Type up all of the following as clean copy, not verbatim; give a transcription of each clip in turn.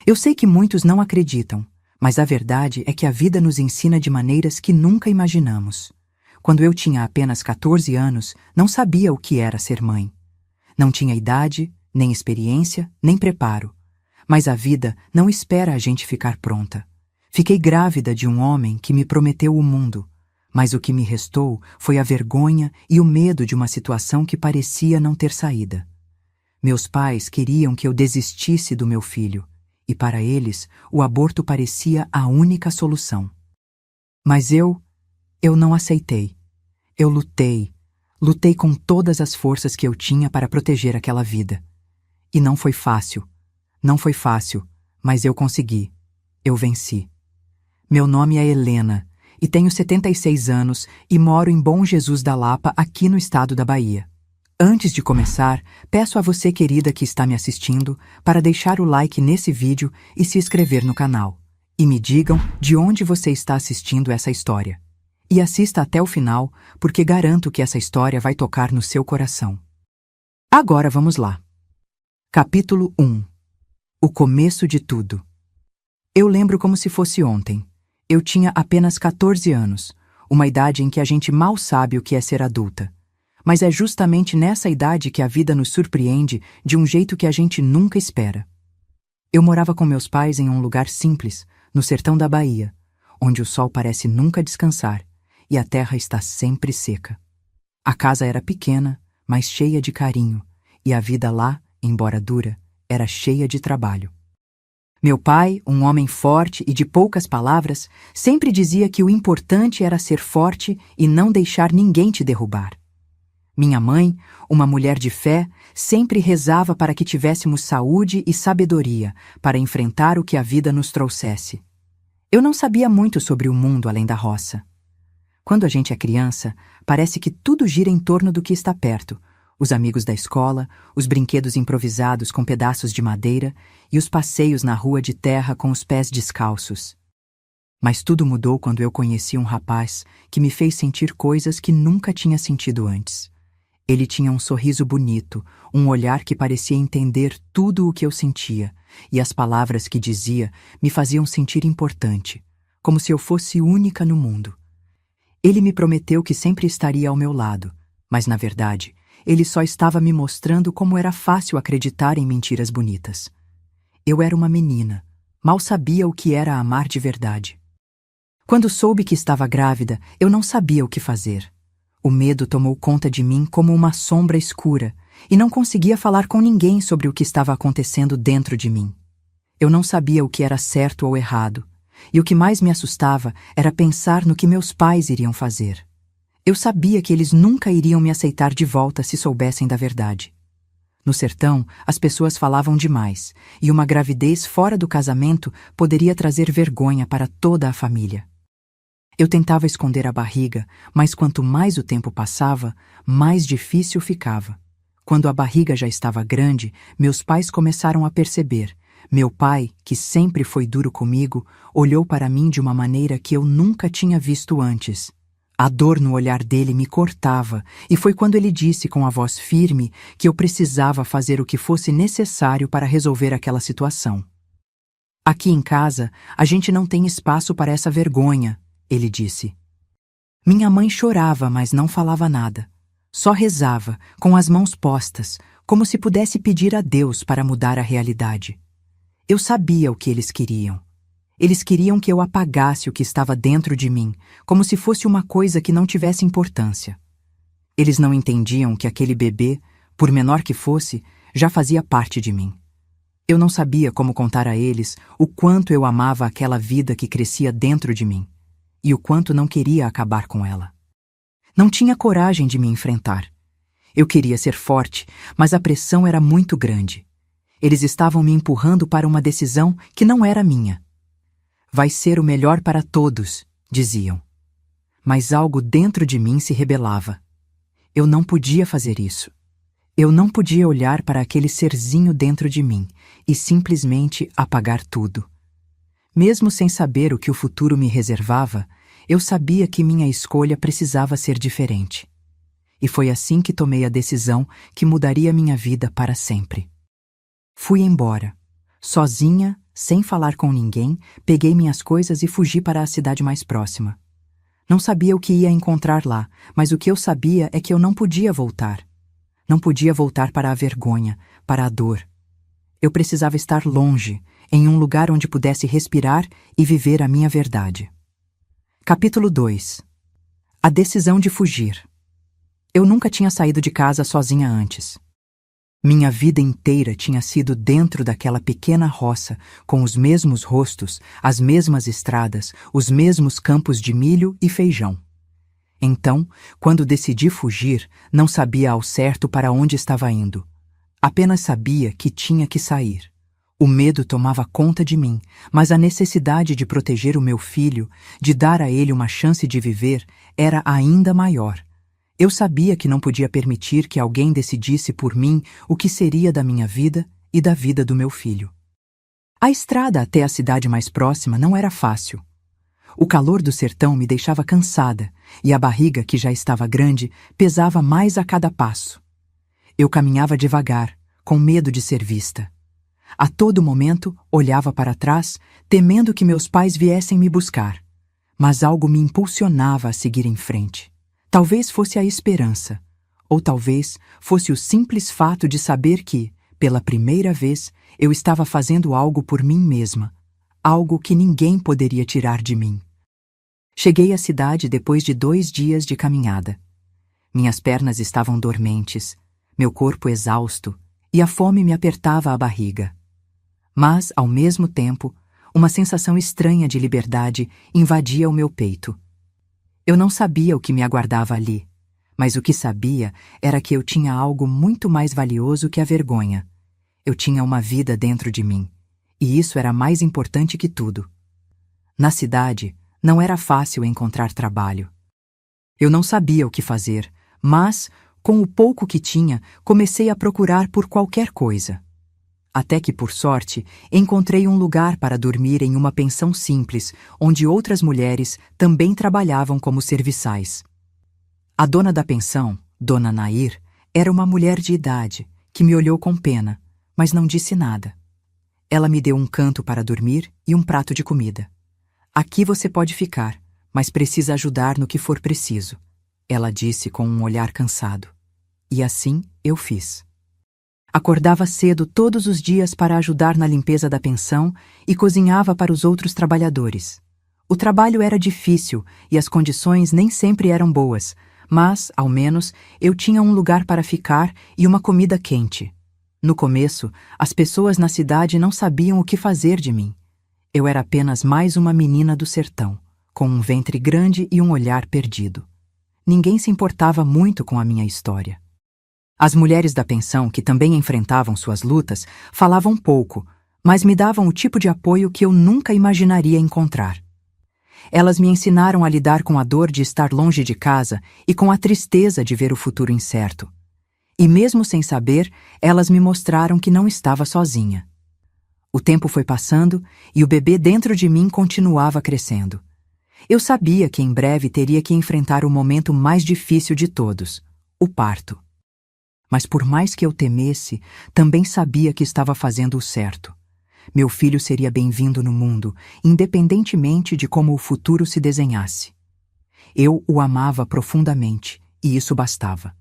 Eu sei que muitos não acreditam, mas a verdade é que a vida nos ensina de maneiras que nunca imaginamos. Quando eu tinha apenas 14 anos, não sabia o que era ser mãe. Não tinha idade, nem experiência, nem preparo. Mas a vida não espera a gente ficar pronta. Fiquei grávida de um homem que me prometeu o mundo, mas o que me restou foi a vergonha e o medo de uma situação que parecia não ter saída. Meus pais queriam que eu desistisse do meu filho, e para eles o aborto parecia a única solução. Mas eu não aceitei. Eu lutei com todas as forças que eu tinha para proteger aquela vida. E não foi fácil, mas eu consegui. Eu venci. Meu nome é Helena, e tenho 76 anos e moro em Bom Jesus da Lapa, aqui no estado da Bahia. Antes de começar, peço a você, querida, que está me assistindo, para deixar o like nesse vídeo e se inscrever no canal. E me digam de onde você está assistindo essa história. E assista até o final, porque garanto que essa história vai tocar no seu coração. Agora vamos lá. Capítulo 1. O começo de tudo. Eu lembro como se fosse ontem. Eu tinha apenas 14 anos, uma idade em que a gente mal sabe o que é ser adulta. Mas é justamente nessa idade que a vida nos surpreende de um jeito que a gente nunca espera. Eu morava com meus pais em um lugar simples, no sertão da Bahia, onde o sol parece nunca descansar e a terra está sempre seca. A casa era pequena, mas cheia de carinho, e a vida lá, embora dura, era cheia de trabalho. Meu pai, um homem forte e de poucas palavras, sempre dizia que o importante era ser forte e não deixar ninguém te derrubar. Minha mãe, uma mulher de fé, sempre rezava para que tivéssemos saúde e sabedoria para enfrentar o que a vida nos trouxesse. Eu não sabia muito sobre o mundo além da roça. Quando a gente é criança, parece que tudo gira em torno do que está perto: os amigos da escola, os brinquedos improvisados com pedaços de madeira e os passeios na rua de terra com os pés descalços. Mas tudo mudou quando eu conheci um rapaz que me fez sentir coisas que nunca tinha sentido antes. Ele tinha um sorriso bonito, um olhar que parecia entender tudo o que eu sentia, e as palavras que dizia me faziam sentir importante, como se eu fosse única no mundo. Ele me prometeu que sempre estaria ao meu lado, mas na verdade, ele só estava me mostrando como era fácil acreditar em mentiras bonitas. Eu era uma menina, mal sabia o que era amar de verdade. Quando soube que estava grávida, eu não sabia o que fazer. O medo tomou conta de mim como uma sombra escura, e não conseguia falar com ninguém sobre o que estava acontecendo dentro de mim. Eu não sabia o que era certo ou errado, e o que mais me assustava era pensar no que meus pais iriam fazer. Eu sabia que eles nunca iriam me aceitar de volta se soubessem da verdade. No sertão, as pessoas falavam demais, e uma gravidez fora do casamento poderia trazer vergonha para toda a família. Eu tentava esconder a barriga, mas quanto mais o tempo passava, mais difícil ficava. Quando a barriga já estava grande, meus pais começaram a perceber. Meu pai, que sempre foi duro comigo, olhou para mim de uma maneira que eu nunca tinha visto antes. A dor no olhar dele me cortava, e foi quando ele disse com a voz firme que eu precisava fazer o que fosse necessário para resolver aquela situação. Aqui em casa, a gente não tem espaço para essa vergonha, ele disse. Minha mãe chorava, mas não falava nada. Só rezava, com as mãos postas, como se pudesse pedir a Deus para mudar a realidade. Eu sabia o que eles queriam. Eles queriam que eu apagasse o que estava dentro de mim, como se fosse uma coisa que não tivesse importância. Eles não entendiam que aquele bebê, por menor que fosse, já fazia parte de mim. Eu não sabia como contar a eles o quanto eu amava aquela vida que crescia dentro de mim, e o quanto não queria acabar com ela. Não tinha coragem de me enfrentar. Eu queria ser forte, mas a pressão era muito grande. Eles estavam me empurrando para uma decisão que não era minha. Vai ser o melhor para todos, diziam. Mas algo dentro de mim se rebelava. Eu não podia fazer isso. Eu não podia olhar para aquele serzinho dentro de mim e simplesmente apagar tudo. Mesmo sem saber o que o futuro me reservava, eu sabia que minha escolha precisava ser diferente. E foi assim que tomei a decisão que mudaria minha vida para sempre. Fui embora, sozinha, sem falar com ninguém, peguei minhas coisas e fugi para a cidade mais próxima. Não sabia o que ia encontrar lá, mas o que eu sabia é que eu não podia voltar. Não podia voltar para a vergonha, para a dor. Eu precisava estar longe, em um lugar onde pudesse respirar e viver a minha verdade. Capítulo 2. A decisão de fugir. Eu nunca tinha saído de casa sozinha antes. Minha vida inteira tinha sido dentro daquela pequena roça, com os mesmos rostos, as mesmas estradas, os mesmos campos de milho e feijão. Então, quando decidi fugir, não sabia ao certo para onde estava indo. Apenas sabia que tinha que sair. O medo tomava conta de mim, mas a necessidade de proteger o meu filho, de dar a ele uma chance de viver, era ainda maior. Eu sabia que não podia permitir que alguém decidisse por mim o que seria da minha vida e da vida do meu filho. A estrada até a cidade mais próxima não era fácil. O calor do sertão me deixava cansada e a barriga, que já estava grande, pesava mais a cada passo. Eu caminhava devagar, com medo de ser vista. A todo momento, olhava para trás, temendo que meus pais viessem me buscar. Mas algo me impulsionava a seguir em frente. Talvez fosse a esperança, ou talvez fosse o simples fato de saber que, pela primeira vez, eu estava fazendo algo por mim mesma, algo que ninguém poderia tirar de mim. Cheguei à cidade depois de 2 dias de caminhada. Minhas pernas estavam dormentes, meu corpo exausto, e a fome me apertava a barriga. Mas, ao mesmo tempo, uma sensação estranha de liberdade invadia o meu peito. Eu não sabia o que me aguardava ali, mas o que sabia era que eu tinha algo muito mais valioso que a vergonha. Eu tinha uma vida dentro de mim, e isso era mais importante que tudo. Na cidade, não era fácil encontrar trabalho. Eu não sabia o que fazer, mas, com o pouco que tinha, comecei a procurar por qualquer coisa. Até que, por sorte, encontrei um lugar para dormir em uma pensão simples, onde outras mulheres também trabalhavam como serviçais. A dona da pensão, Dona Nair, era uma mulher de idade, que me olhou com pena, mas não disse nada. Ela me deu um canto para dormir e um prato de comida. Aqui você pode ficar, mas precisa ajudar no que for preciso, ela disse com um olhar cansado. E assim eu fiz. Acordava cedo todos os dias para ajudar na limpeza da pensão e cozinhava para os outros trabalhadores. O trabalho era difícil e as condições nem sempre eram boas, mas, ao menos, eu tinha um lugar para ficar e uma comida quente. No começo, as pessoas na cidade não sabiam o que fazer de mim. Eu era apenas mais uma menina do sertão, com um ventre grande e um olhar perdido. Ninguém se importava muito com a minha história. As mulheres da pensão, que também enfrentavam suas lutas, falavam pouco, mas me davam o tipo de apoio que eu nunca imaginaria encontrar. Elas me ensinaram a lidar com a dor de estar longe de casa e com a tristeza de ver o futuro incerto. E mesmo sem saber, elas me mostraram que não estava sozinha. O tempo foi passando e o bebê dentro de mim continuava crescendo. Eu sabia que em breve teria que enfrentar o momento mais difícil de todos, o parto. Mas por mais que eu temesse, também sabia que estava fazendo o certo. Meu filho seria bem-vindo no mundo, independentemente de como o futuro se desenhasse. Eu o amava profundamente, e isso bastava.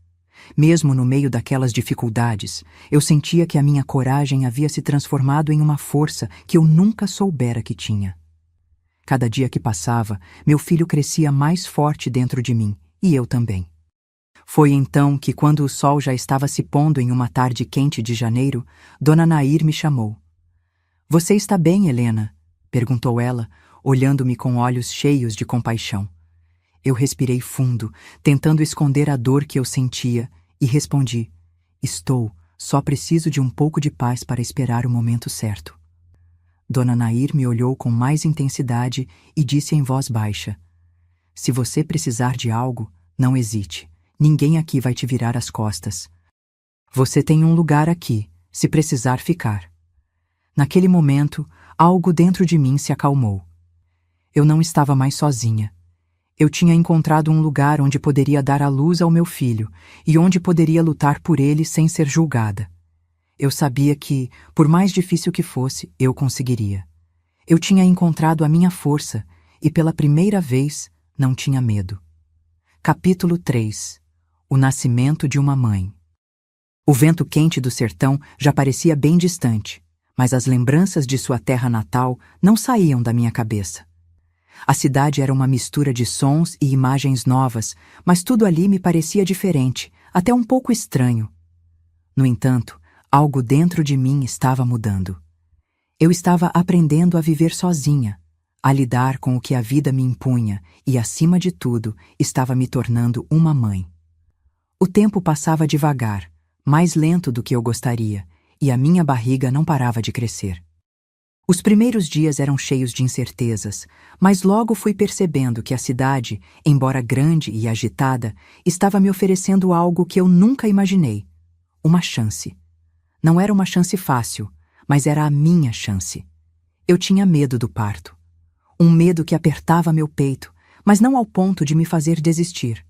Mesmo no meio daquelas dificuldades, eu sentia que a minha coragem havia se transformado em uma força que eu nunca soubera que tinha. Cada dia que passava, meu filho crescia mais forte dentro de mim, e eu também. Foi então que, quando o sol já estava se pondo em uma tarde quente de janeiro, Dona Nair me chamou. — Você está bem, Helena? Perguntou ela, olhando-me com olhos cheios de compaixão. Eu respirei fundo, tentando esconder a dor que eu sentia, e respondi: Estou, só preciso de um pouco de paz para esperar o momento certo. Dona Nair me olhou com mais intensidade e disse em voz baixa: Se você precisar de algo, não hesite. Ninguém aqui vai te virar as costas. Você tem um lugar aqui, se precisar ficar. Naquele momento, algo dentro de mim se acalmou. Eu não estava mais sozinha. Eu tinha encontrado um lugar onde poderia dar à luz ao meu filho e onde poderia lutar por ele sem ser julgada. Eu sabia que, por mais difícil que fosse, eu conseguiria. Eu tinha encontrado a minha força e pela primeira vez não tinha medo. Capítulo 3. O nascimento de uma mãe. O vento quente do sertão já parecia bem distante, mas as lembranças de sua terra natal não saíam da minha cabeça. A cidade era uma mistura de sons e imagens novas, mas tudo ali me parecia diferente, até um pouco estranho. No entanto, algo dentro de mim estava mudando. Eu estava aprendendo a viver sozinha, a lidar com o que a vida me impunha e, acima de tudo, estava me tornando uma mãe. O tempo passava devagar, mais lento do que eu gostaria, e a minha barriga não parava de crescer. Os primeiros dias eram cheios de incertezas, mas logo fui percebendo que a cidade, embora grande e agitada, estava me oferecendo algo que eu nunca imaginei: uma chance. Não era uma chance fácil, mas era a minha chance. Eu tinha medo do parto. Um medo que apertava meu peito, mas não ao ponto de me fazer desistir.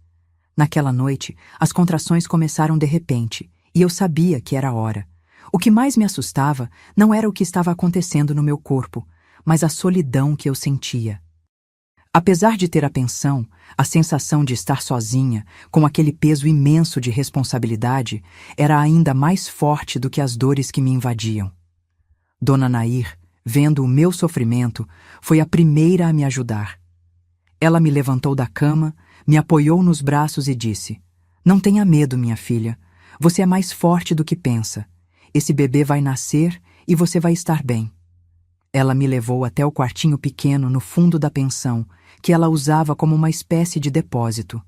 Naquela noite, as contrações começaram de repente, e eu sabia que era a hora. O que mais me assustava não era o que estava acontecendo no meu corpo, mas a solidão que eu sentia. Apesar de ter a pensão, a sensação de estar sozinha, com aquele peso imenso de responsabilidade, era ainda mais forte do que as dores que me invadiam. Dona Nair, vendo o meu sofrimento, foi a primeira a me ajudar. Ela me levantou da cama, me apoiou nos braços e disse: "Não tenha medo, minha filha. Você é mais forte do que pensa. Esse bebê vai nascer e você vai estar bem." Ela me levou até o quartinho pequeno no fundo da pensão, que ela usava como uma espécie de depósito.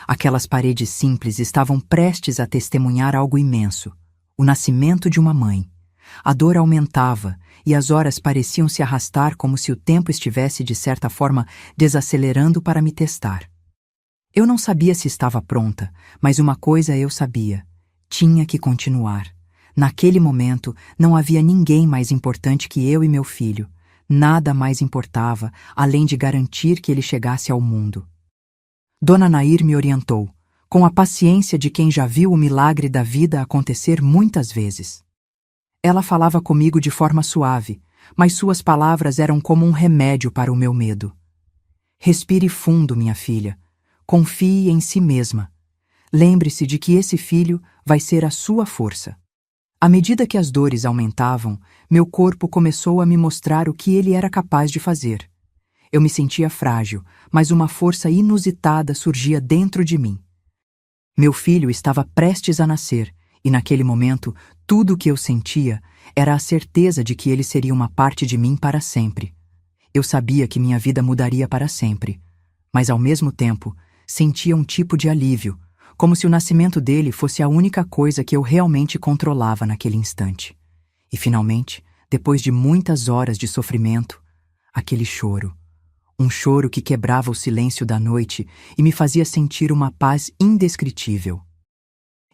Aquelas paredes simples estavam prestes a testemunhar algo imenso: o nascimento de uma mãe. A dor aumentava e as horas pareciam se arrastar como se o tempo estivesse, de certa forma, desacelerando para me testar. Eu não sabia se estava pronta, mas uma coisa eu sabia: tinha que continuar. Naquele momento, não havia ninguém mais importante que eu e meu filho. Nada mais importava, além de garantir que ele chegasse ao mundo. Dona Nair me orientou, com a paciência de quem já viu o milagre da vida acontecer muitas vezes. Ela falava comigo de forma suave, mas suas palavras eram como um remédio para o meu medo. "Respire fundo, minha filha. Confie em si mesma. Lembre-se de que esse filho vai ser a sua força." À medida que as dores aumentavam, meu corpo começou a me mostrar o que ele era capaz de fazer. Eu me sentia frágil, mas uma força inusitada surgia dentro de mim. Meu filho estava prestes a nascer, e naquele momento, tudo o que eu sentia era a certeza de que ele seria uma parte de mim para sempre. Eu sabia que minha vida mudaria para sempre, mas ao mesmo tempo, sentia um tipo de alívio, como se o nascimento dele fosse a única coisa que eu realmente controlava naquele instante. E finalmente, depois de muitas horas de sofrimento, aquele choro. Um choro que quebrava o silêncio da noite e me fazia sentir uma paz indescritível.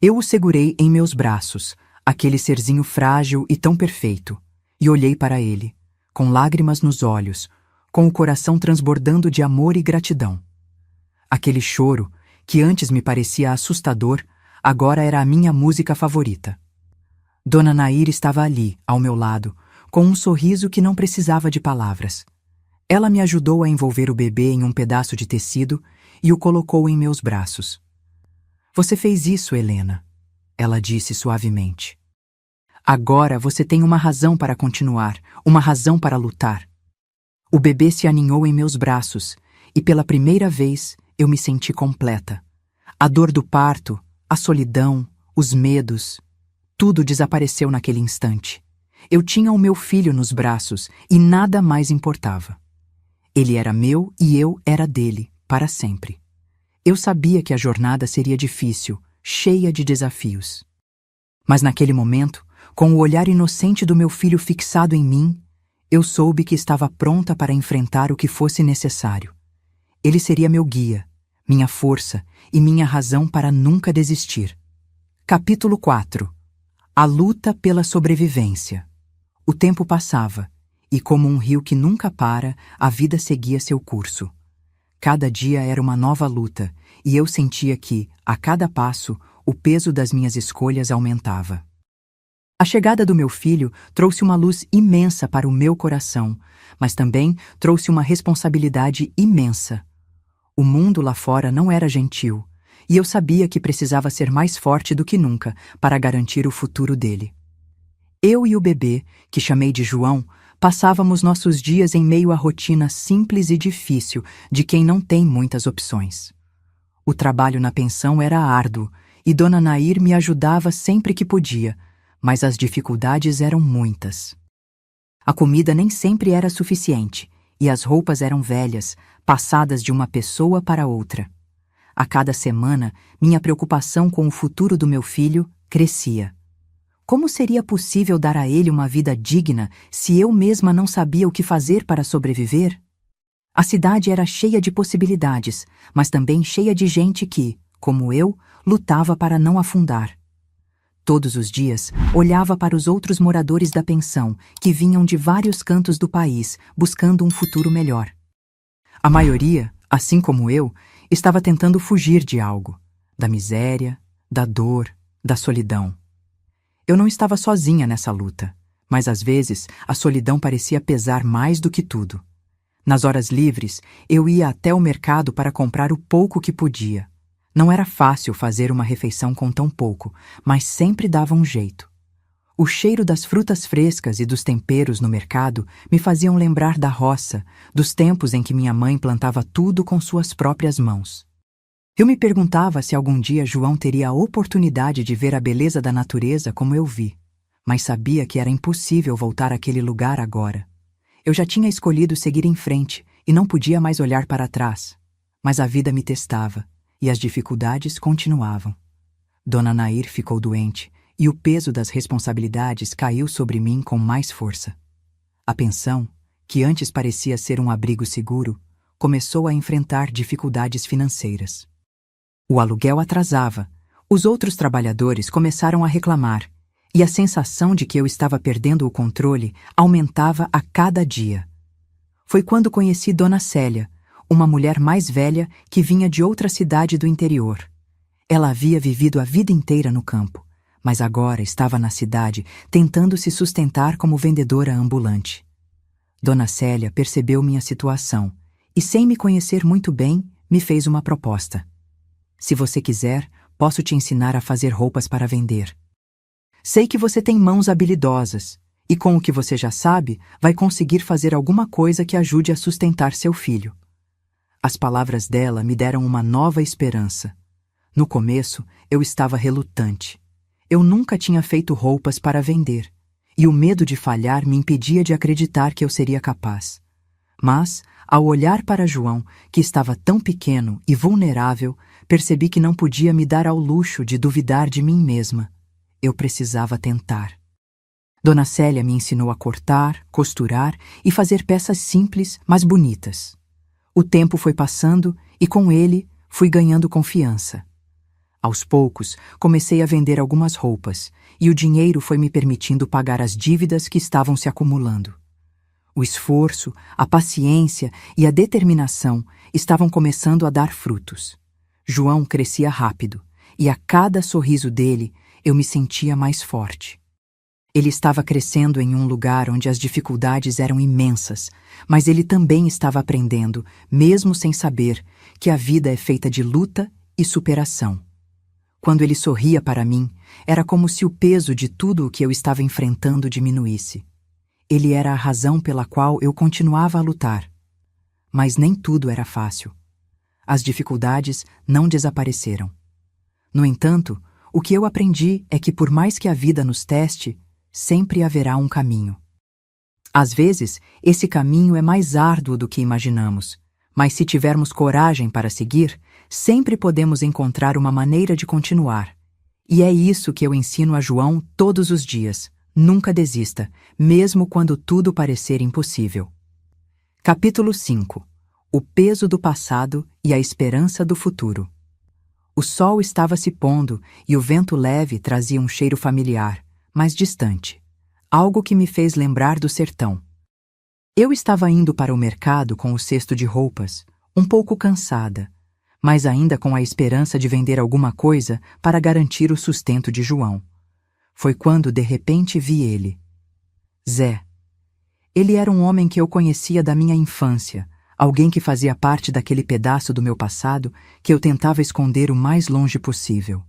Eu o segurei em meus braços, aquele serzinho frágil e tão perfeito, e olhei para ele, com lágrimas nos olhos, com o coração transbordando de amor e gratidão. Aquele choro, que antes me parecia assustador, agora era a minha música favorita. Dona Nair estava ali, ao meu lado, com um sorriso que não precisava de palavras. Ela me ajudou a envolver o bebê em um pedaço de tecido e o colocou em meus braços. "Você fez isso, Helena," ela disse suavemente. "Agora você tem uma razão para continuar, uma razão para lutar." O bebê se aninhou em meus braços e, pela primeira vez, eu me senti completa. A dor do parto, a solidão, os medos, tudo desapareceu naquele instante. Eu tinha o meu filho nos braços e nada mais importava. Ele era meu e eu era dele, para sempre. Eu sabia que a jornada seria difícil, cheia de desafios. Mas naquele momento, com o olhar inocente do meu filho fixado em mim, eu soube que estava pronta para enfrentar o que fosse necessário. Ele seria meu guia, minha força e minha razão para nunca desistir. Capítulo 4. A luta pela sobrevivência. O tempo passava, e como um rio que nunca para, a vida seguia seu curso. Cada dia era uma nova luta, e eu sentia que, a cada passo, o peso das minhas escolhas aumentava. A chegada do meu filho trouxe uma luz imensa para o meu coração, mas também trouxe uma responsabilidade imensa. O mundo lá fora não era gentil, e eu sabia que precisava ser mais forte do que nunca para garantir o futuro dele. Eu e o bebê, que chamei de João, passávamos nossos dias em meio à rotina simples e difícil de quem não tem muitas opções. O trabalho na pensão era árduo, e Dona Nair me ajudava sempre que podia, mas as dificuldades eram muitas. A comida nem sempre era suficiente, e as roupas eram velhas, passadas de uma pessoa para outra. A cada semana, minha preocupação com o futuro do meu filho crescia. Como seria possível dar a ele uma vida digna se eu mesma não sabia o que fazer para sobreviver? A cidade era cheia de possibilidades, mas também cheia de gente que, como eu, lutava para não afundar. Todos os dias, olhava para os outros moradores da pensão, que vinham de vários cantos do país, buscando um futuro melhor. A maioria, assim como eu, estava tentando fugir de algo, da miséria, da dor, da solidão. Eu não estava sozinha nessa luta, mas às vezes a solidão parecia pesar mais do que tudo. Nas horas livres, eu ia até o mercado para comprar o pouco que podia. Não era fácil fazer uma refeição com tão pouco, mas sempre dava um jeito. O cheiro das frutas frescas e dos temperos no mercado me faziam lembrar da roça, dos tempos em que minha mãe plantava tudo com suas próprias mãos. Eu me perguntava se algum dia João teria a oportunidade de ver a beleza da natureza como eu vi, mas sabia que era impossível voltar àquele lugar agora. Eu já tinha escolhido seguir em frente e não podia mais olhar para trás, mas a vida me testava e as dificuldades continuavam. Dona Nair ficou doente e o peso das responsabilidades caiu sobre mim com mais força. A pensão, que antes parecia ser um abrigo seguro, começou a enfrentar dificuldades financeiras. O aluguel atrasava, os outros trabalhadores começaram a reclamar, e a sensação de que eu estava perdendo o controle aumentava a cada dia. Foi quando conheci Dona Célia, uma mulher mais velha que vinha de outra cidade do interior. Ela havia vivido a vida inteira no campo, mas agora estava na cidade tentando se sustentar como vendedora ambulante. Dona Célia percebeu minha situação e, sem me conhecer muito bem, me fez uma proposta. Se você quiser, posso te ensinar a fazer roupas para vender. Sei que você tem mãos habilidosas e, com o que você já sabe, vai conseguir fazer alguma coisa que ajude a sustentar seu filho. As palavras dela me deram uma nova esperança. No começo, eu estava relutante. Eu nunca tinha feito roupas para vender, e o medo de falhar me impedia de acreditar que eu seria capaz. Mas, ao olhar para João, que estava tão pequeno e vulnerável, percebi que não podia me dar ao luxo de duvidar de mim mesma. Eu precisava tentar. Dona Célia me ensinou a cortar, costurar e fazer peças simples, mas bonitas. O tempo foi passando e, com ele, fui ganhando confiança. Aos poucos, comecei a vender algumas roupas e o dinheiro foi me permitindo pagar as dívidas que estavam se acumulando. O esforço, a paciência e a determinação estavam começando a dar frutos. João crescia rápido e, a cada sorriso dele, eu me sentia mais forte. Ele estava crescendo em um lugar onde as dificuldades eram imensas, mas ele também estava aprendendo, mesmo sem saber, que a vida é feita de luta e superação. Quando ele sorria para mim, era como se o peso de tudo o que eu estava enfrentando diminuísse. Ele era a razão pela qual eu continuava a lutar. Mas nem tudo era fácil. As dificuldades não desapareceram. No entanto, o que eu aprendi é que, por mais que a vida nos teste, sempre haverá um caminho. Às vezes, esse caminho é mais árduo do que imaginamos, mas se tivermos coragem para seguir, sempre podemos encontrar uma maneira de continuar. E é isso que eu ensino a João todos os dias. Nunca desista, mesmo quando tudo parecer impossível. Capítulo 5. O peso do passado e a esperança do futuro. O sol estava se pondo e o vento leve trazia um cheiro familiar, mas distante, algo que me fez lembrar do sertão. Eu estava indo para o mercado com o cesto de roupas, um pouco cansada, mas ainda com a esperança de vender alguma coisa para garantir o sustento de João. Foi quando de repente vi ele. Zé. Ele era um homem que eu conhecia da minha infância, alguém que fazia parte daquele pedaço do meu passado que eu tentava esconder o mais longe possível.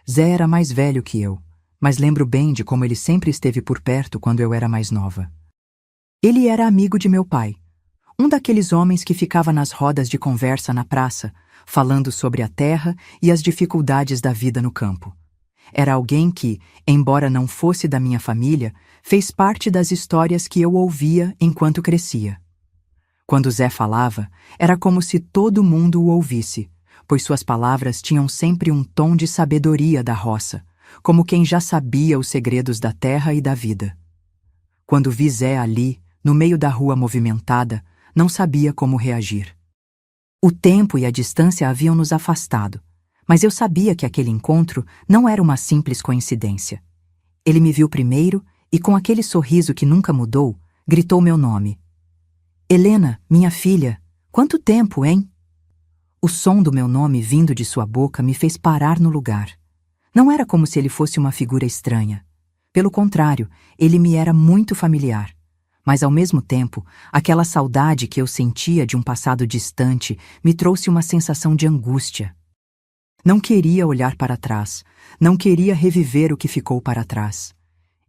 Zé era mais velho que eu, mas lembro bem de como ele sempre esteve por perto quando eu era mais nova. Ele era amigo de meu pai, um daqueles homens que ficava nas rodas de conversa na praça, falando sobre a terra e as dificuldades da vida no campo. Era alguém que, embora não fosse da minha família, fez parte das histórias que eu ouvia enquanto crescia. Quando Zé falava, era como se todo mundo o ouvisse, pois suas palavras tinham sempre um tom de sabedoria da roça, como quem já sabia os segredos da terra e da vida. Quando vi Zé ali, no meio da rua movimentada, não sabia como reagir. O tempo e a distância haviam nos afastado, mas eu sabia que aquele encontro não era uma simples coincidência. Ele me viu primeiro e, com aquele sorriso que nunca mudou, gritou meu nome. Helena, minha filha, quanto tempo, hein? O som do meu nome vindo de sua boca me fez parar no lugar. Não era como se ele fosse uma figura estranha. Pelo contrário, ele me era muito familiar. Mas, ao mesmo tempo, aquela saudade que eu sentia de um passado distante me trouxe uma sensação de angústia. Não queria olhar para trás, não queria reviver o que ficou para trás.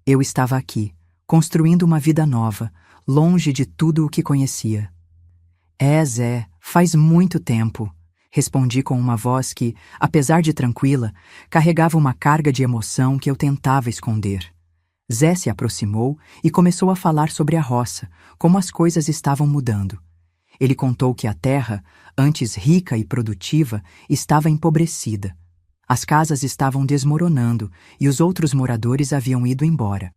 Eu estava aqui, construindo uma vida nova, longe de tudo o que conhecia. Zé, faz muito tempo, respondi com uma voz que, apesar de tranquila, carregava uma carga de emoção que eu tentava esconder. Zé se aproximou e começou a falar sobre a roça, como as coisas estavam mudando. Ele contou que a terra, antes rica e produtiva, estava empobrecida. As casas estavam desmoronando e os outros moradores haviam ido embora.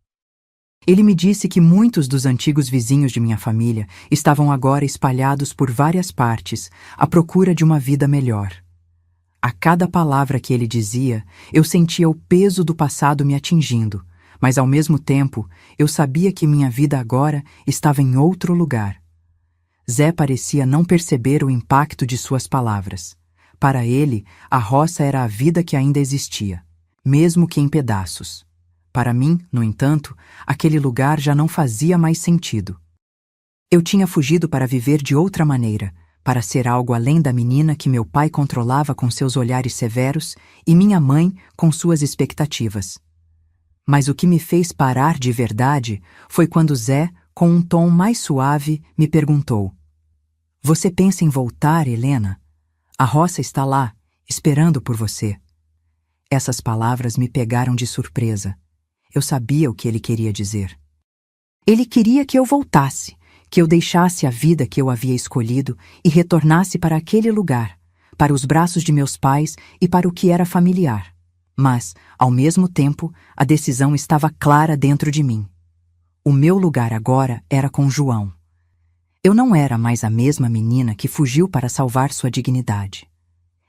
Ele me disse que muitos dos antigos vizinhos de minha família estavam agora espalhados por várias partes, à procura de uma vida melhor. A cada palavra que ele dizia, eu sentia o peso do passado me atingindo, mas ao mesmo tempo eu sabia que minha vida agora estava em outro lugar. Zé parecia não perceber o impacto de suas palavras. Para ele, a roça era a vida que ainda existia, mesmo que em pedaços. Para mim, no entanto, aquele lugar já não fazia mais sentido. Eu tinha fugido para viver de outra maneira, para ser algo além da menina que meu pai controlava com seus olhares severos e minha mãe com suas expectativas. Mas o que me fez parar de verdade foi quando Zé, com um tom mais suave, me perguntou: Você pensa em voltar, Helena? A roça está lá, esperando por você. Essas palavras me pegaram de surpresa. Eu sabia o que ele queria dizer. Ele queria que eu voltasse, que eu deixasse a vida que eu havia escolhido e retornasse para aquele lugar, para os braços de meus pais e para o que era familiar. Mas, ao mesmo tempo, a decisão estava clara dentro de mim. O meu lugar agora era com João. Eu não era mais a mesma menina que fugiu para salvar sua dignidade.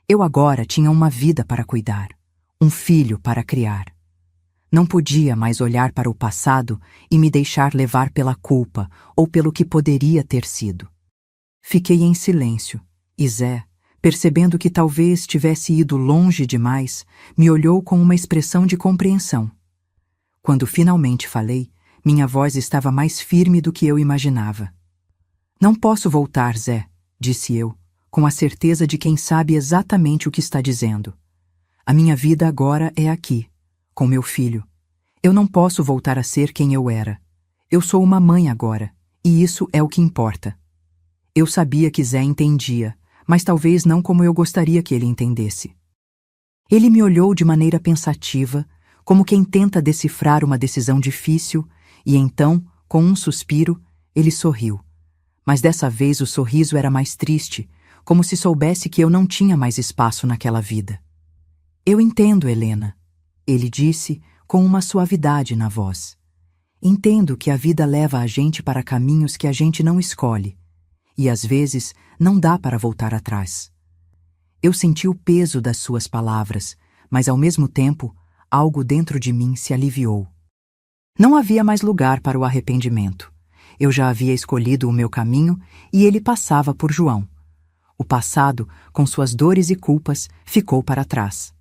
Eu agora tinha uma vida para cuidar, um filho para criar. Não podia mais olhar para o passado e me deixar levar pela culpa ou pelo que poderia ter sido. Fiquei em silêncio, e Zé, percebendo que talvez tivesse ido longe demais, me olhou com uma expressão de compreensão. Quando finalmente falei, minha voz estava mais firme do que eu imaginava. Não posso voltar, Zé, disse eu, com a certeza de quem sabe exatamente o que está dizendo. A minha vida agora é aqui, com meu filho. Eu não posso voltar a ser quem eu era. Eu sou uma mãe agora, e isso é o que importa. Eu sabia que Zé entendia, mas talvez não como eu gostaria que ele entendesse. Ele me olhou de maneira pensativa, como quem tenta decifrar uma decisão difícil, e então, com um suspiro, ele sorriu. Mas dessa vez o sorriso era mais triste, como se soubesse que eu não tinha mais espaço naquela vida. Eu entendo, Helena, ele disse com uma suavidade na voz. Entendo que a vida leva a gente para caminhos que a gente não escolhe, e às vezes não dá para voltar atrás. Eu senti o peso das suas palavras, mas ao mesmo tempo, algo dentro de mim se aliviou. Não havia mais lugar para o arrependimento. Eu já havia escolhido o meu caminho e ele passava por João. O passado, com suas dores e culpas, ficou para trás.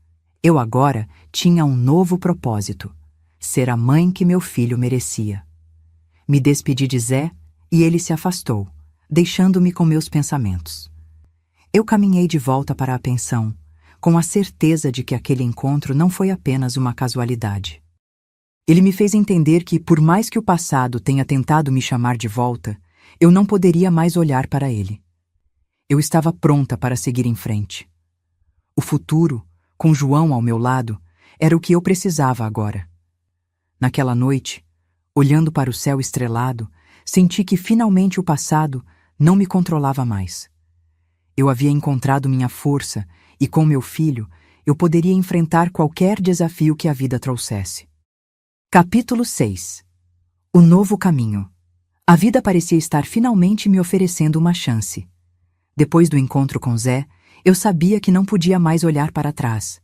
Eu agora tinha um novo propósito. ser a mãe que meu filho merecia. Me despedi de Zé e ele se afastou, deixando-me com meus pensamentos. Eu caminhei de volta para a pensão, com a certeza de que aquele encontro não foi apenas uma casualidade. Ele me fez entender que, por mais que o passado tenha tentado me chamar de volta, eu não poderia mais olhar para ele. Eu estava pronta para seguir em frente. O futuro, com João ao meu lado, era o que eu precisava agora. Naquela noite, olhando para o céu estrelado, senti que finalmente o passado não me controlava mais. Eu havia encontrado minha força e, com meu filho, eu poderia enfrentar qualquer desafio que a vida trouxesse. Capítulo 6. O novo caminho. A vida parecia estar finalmente me oferecendo uma chance. Depois do encontro com Zé, eu sabia que não podia mais olhar para trás.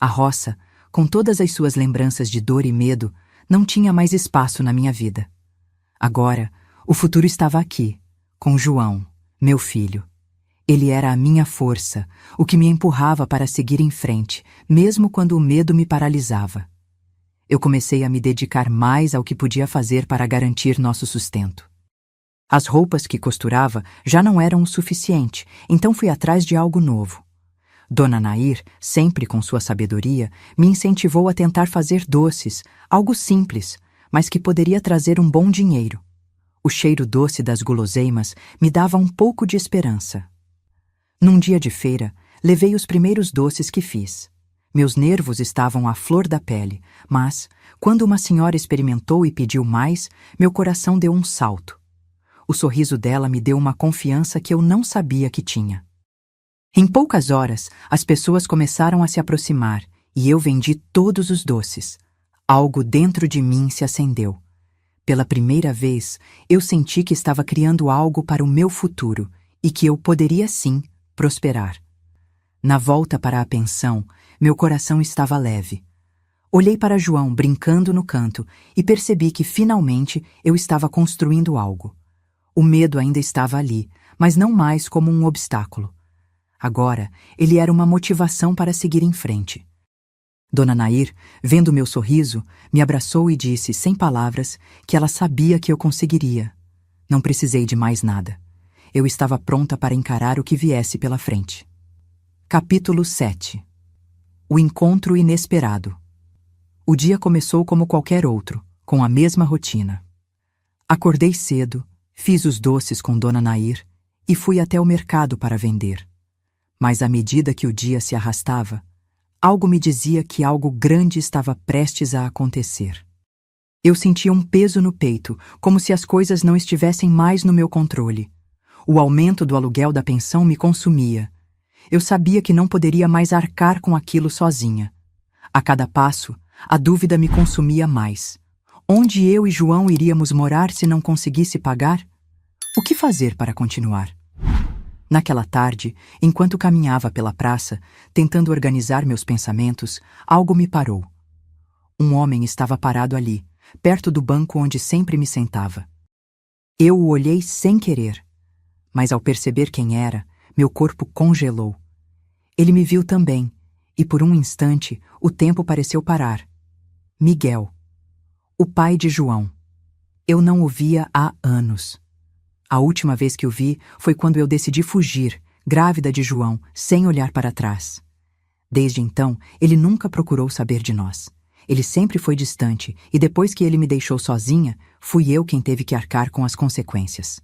A roça, com todas as suas lembranças de dor e medo, não tinha mais espaço na minha vida. Agora, o futuro estava aqui, com João, meu filho. Ele era a minha força, o que me empurrava para seguir em frente, mesmo quando o medo me paralisava. Eu comecei a me dedicar mais ao que podia fazer para garantir nosso sustento. As roupas que costurava já não eram o suficiente, então fui atrás de algo novo. Dona Nair, sempre com sua sabedoria, me incentivou a tentar fazer doces, algo simples, mas que poderia trazer um bom dinheiro. O cheiro doce das guloseimas me dava um pouco de esperança. Num dia de feira, levei os primeiros doces que fiz. Meus nervos estavam à flor da pele, mas, quando uma senhora experimentou e pediu mais, meu coração deu um salto. O sorriso dela me deu uma confiança que eu não sabia que tinha. Em poucas horas, as pessoas começaram a se aproximar e eu vendi todos os doces. Algo dentro de mim se acendeu. Pela primeira vez, eu senti que estava criando algo para o meu futuro e que eu poderia sim prosperar. Na volta para a pensão, meu coração estava leve. Olhei para João brincando no canto e percebi que finalmente eu estava construindo algo. O medo ainda estava ali, mas não mais como um obstáculo. Agora, ele era uma motivação para seguir em frente. Dona Nair, vendo meu sorriso, me abraçou e disse, sem palavras, que ela sabia que eu conseguiria. Não precisei de mais nada. Eu estava pronta para encarar o que viesse pela frente. Capítulo 7. O encontro inesperado. O dia começou como qualquer outro, com a mesma rotina. Acordei cedo, fiz os doces com Dona Nair e fui até o mercado para vender. Mas à medida que o dia se arrastava, algo me dizia que algo grande estava prestes a acontecer. Eu sentia um peso no peito, como se as coisas não estivessem mais no meu controle. O aumento do aluguel da pensão me consumia. Eu sabia que não poderia mais arcar com aquilo sozinha. A cada passo, a dúvida me consumia mais. Onde eu e João iríamos morar se não conseguisse pagar? O que fazer para continuar? Naquela tarde, enquanto caminhava pela praça, tentando organizar meus pensamentos, algo me parou. Um homem estava parado ali, perto do banco onde sempre me sentava. Eu o olhei sem querer, mas ao perceber quem era, meu corpo congelou. Ele me viu também, e por um instante o tempo pareceu parar. Miguel, o pai de João. Eu não o via há anos. A última vez que o vi foi quando eu decidi fugir, grávida de João, sem olhar para trás. Desde então, ele nunca procurou saber de nós. Ele sempre foi distante, e depois que ele me deixou sozinha, fui eu quem teve que arcar com as consequências.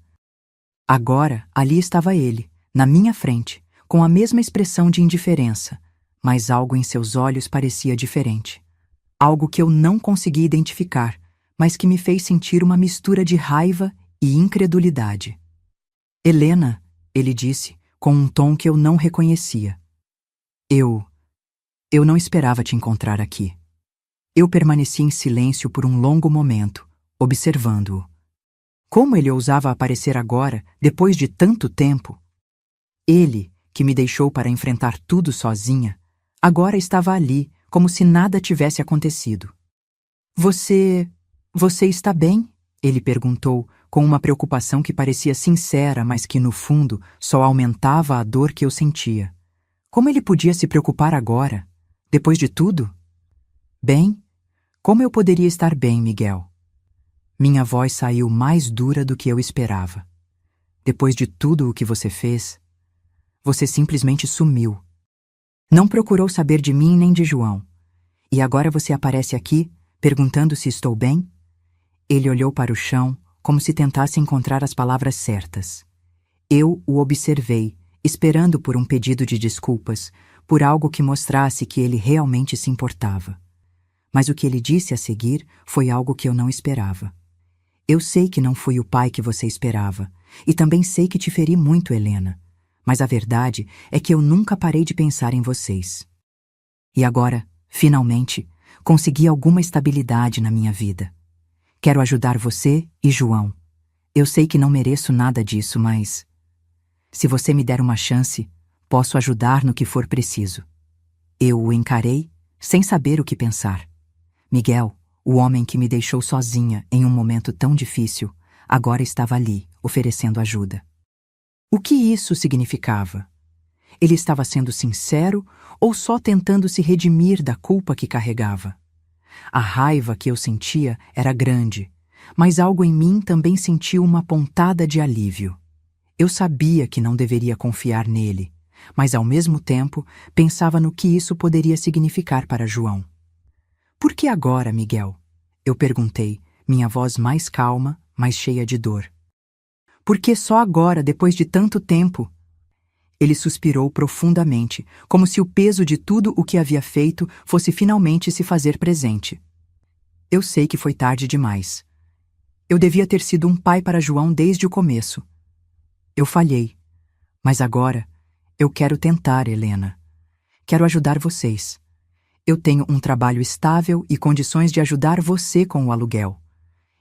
Agora, ali estava ele, na minha frente, com a mesma expressão de indiferença, mas algo em seus olhos parecia diferente. Algo que eu não consegui identificar, mas que me fez sentir uma mistura de raiva e incredulidade. Helena, ele disse, com um tom que eu não reconhecia. Eu não esperava te encontrar aqui. Eu permaneci em silêncio por um longo momento, observando-o. Como ele ousava aparecer agora, depois de tanto tempo? Ele, que me deixou para enfrentar tudo sozinha, agora estava ali, como se nada tivesse acontecido. Você está bem? Ele perguntou, com uma preocupação que parecia sincera, mas que, no fundo, só aumentava a dor que eu sentia. Como ele podia se preocupar agora, depois de tudo? Bem, Como eu poderia estar bem, Miguel? Minha voz saiu mais dura do que eu esperava. Depois de tudo o que você fez, você simplesmente sumiu. Não procurou saber de mim nem de João. E agora você aparece aqui, perguntando se estou bem? Ele olhou para o chão, como se tentasse encontrar as palavras certas. Eu o observei, esperando por um pedido de desculpas, por algo que mostrasse que ele realmente se importava. Mas o que ele disse a seguir foi algo que eu não esperava. Eu sei que não fui o pai que você esperava, e também sei que te feri muito, Helena. Mas a verdade é que eu nunca parei de pensar em vocês. E agora, finalmente, consegui alguma estabilidade na minha vida. Quero ajudar você e João. Eu sei que não mereço nada disso, mas... se você me der uma chance, posso ajudar no que for preciso. Eu o encarei, sem saber o que pensar. Miguel, o homem que me deixou sozinha em um momento tão difícil, agora estava ali, oferecendo ajuda. O que isso significava? Ele estava sendo sincero ou só tentando se redimir da culpa que carregava? A raiva que eu sentia era grande, mas algo em mim também sentiu uma pontada de alívio. Eu sabia que não deveria confiar nele, mas ao mesmo tempo pensava no que isso poderia significar para João. Por que agora, Miguel? Eu perguntei, minha voz mais calma, mas cheia de dor. Por que só agora, depois de tanto tempo? Ele suspirou profundamente, como se o peso de tudo o que havia feito fosse finalmente se fazer presente. Eu sei que foi tarde demais. Eu devia ter sido um pai para João desde o começo. Eu falhei. Mas agora, eu quero tentar, Helena. Quero ajudar vocês. Eu tenho um trabalho estável e condições de ajudar você com o aluguel.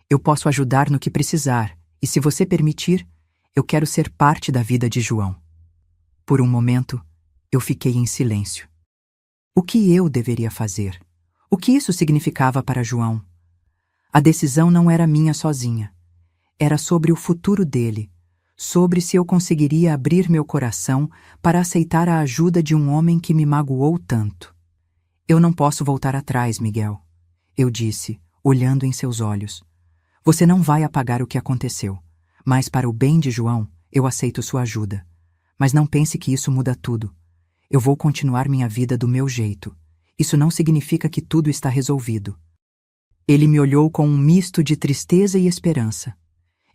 Eu posso ajudar no que precisar, e se você permitir, eu quero ser parte da vida de João. Por um momento, eu fiquei em silêncio. O que eu deveria fazer? O que isso significava para João? A decisão não era minha sozinha. Era sobre o futuro dele, sobre se eu conseguiria abrir meu coração para aceitar a ajuda de um homem que me magoou tanto. Eu não posso voltar atrás, Miguel, eu disse, olhando em seus olhos. Você não vai apagar o que aconteceu, mas para o bem de João, eu aceito sua ajuda. Mas não pense que isso muda tudo. Eu vou continuar minha vida do meu jeito. Isso não significa que tudo está resolvido. Ele me olhou com um misto de tristeza e esperança.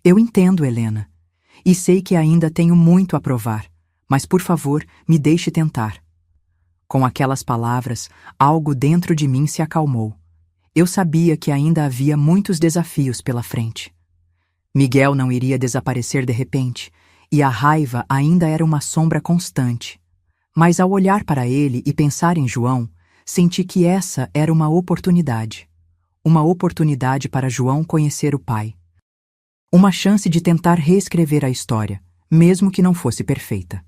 Eu entendo, Helena, e sei que ainda tenho muito a provar, mas por favor, me deixe tentar. Com aquelas palavras, algo dentro de mim se acalmou. Eu sabia que ainda havia muitos desafios pela frente. Miguel não iria desaparecer de repente, e a raiva ainda era uma sombra constante. Mas ao olhar para ele e pensar em João, senti que essa era uma oportunidade. Uma oportunidade para João conhecer o pai. Uma chance de tentar reescrever a história, mesmo que não fosse perfeita.